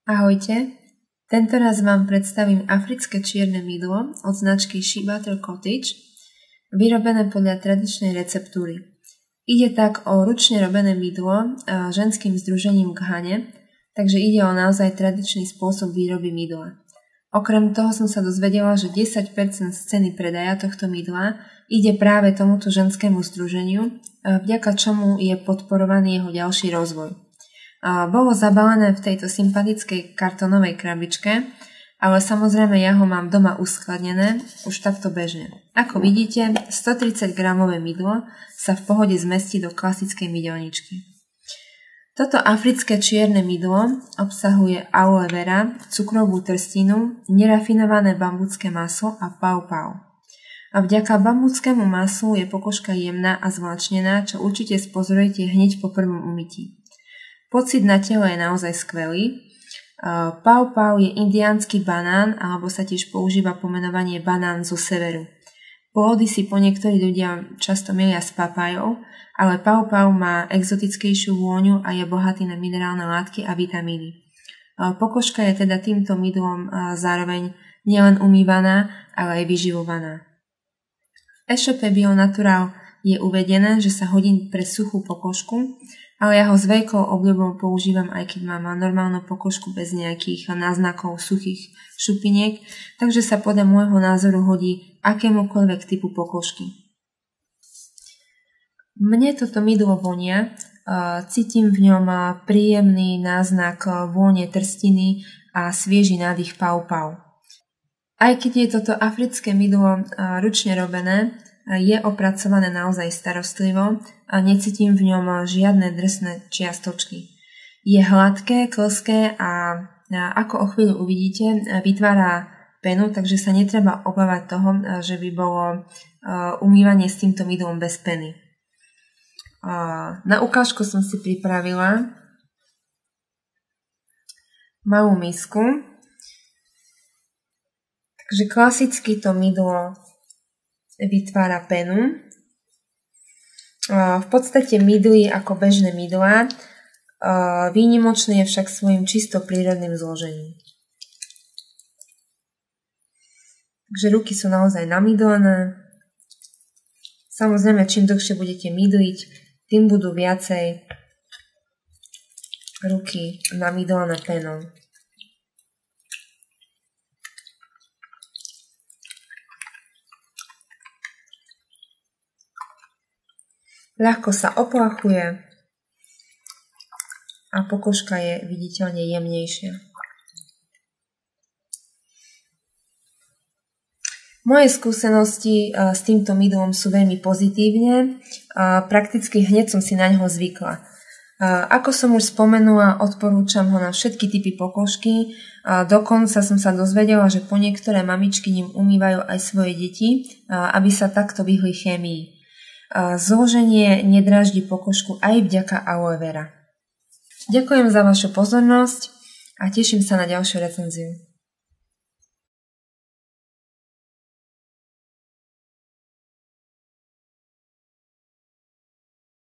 Ahojte, tentoraz vám predstavím africké čierne mydlo od značky Shebutter Cottage, vyrobené podľa tradičnej receptúry. Ide tak o ručne robené mydlo ženským združením Ghane, takže ide o naozaj tradičný spôsob výroby mydla. Okrem toho som sa dozvedela, že 10% z ceny predaja tohto mydla ide práve tomuto ženskému združeniu, vďaka čomu je podporovaný jeho ďalší rozvoj. Bolo zabalené v tejto sympatickej kartónovej krabičke, ale samozrejme ja ho mám doma uskladnené už takto bežne. Ako vidíte, 130 gramové mydlo sa v pohode zmestí do klasickej mydelničky. Toto africké čierne mydlo obsahuje aloe vera, cukrovú trstinu, nerafinované bambucké maslo a pau-pau. A vďaka bambuckému maslu je pokožka jemná a zvláčnená, čo určite spozorujete hneď po prvom umytí. Pocit na telo je naozaj skvelý. Pau-pau je indiánsky banán, alebo sa tiež používa pomenovanie banán zo severu. Plody si po niektorí ľudia často milia s papajou, ale pau-pau má exotickejšiu vôňu a je bohatý na minerálne látky a vitamíny. Pokožka je teda týmto mydlom zároveň nielen umývaná, ale aj vyživovaná. V e-shope Bio Natural je uvedené, že sa hodí pre suchú pokožku, ale ja ho s veľkou obľubou používam, aj keď mám normálnu pokožku bez nejakých náznakov suchých šupiniek, takže sa podľa môjho názoru hodí akémukoľvek typu pokožky. Mne toto mydlo vonia, cítim v ňom príjemný náznak vône trstiny a svieži nádych pau-pau. Aj keď je toto africké mydlo ručne robené, je opracované naozaj starostlivo a necítim v ňom žiadne drsné čiastočky. Je hladké, klské a ako o chvíľu uvidíte, vytvára penu, takže sa netreba obávať toho, že by bolo umývanie s týmto mydlom bez peny. Na ukážku som si pripravila malú misku. Takže klasicky to mydlo vytvára penu. V podstate mydlí ako bežné mydlá, výnimočný je však svojím čisto prírodným zložením. Takže ruky sú naozaj namydlené. Samozrejme, čím dlhšie budete mydliť, tým budú viacej ruky namydlené penou. Ľahko sa oplachuje a pokožka je viditeľne jemnejšia. Moje skúsenosti s týmto mydlom sú veľmi pozitívne. Prakticky hneď som si na ňo zvykla. Ako som už spomenula, odporúčam ho na všetky typy pokožky. Dokonca som sa dozvedela, že po niektoré mamičky ním umývajú aj svoje deti, aby sa takto vyhli chémii. Zloženie nedráždi pokožku aj vďaka aloe vera. Ďakujem za vašu pozornosť a teším sa na ďalšiu recenziu.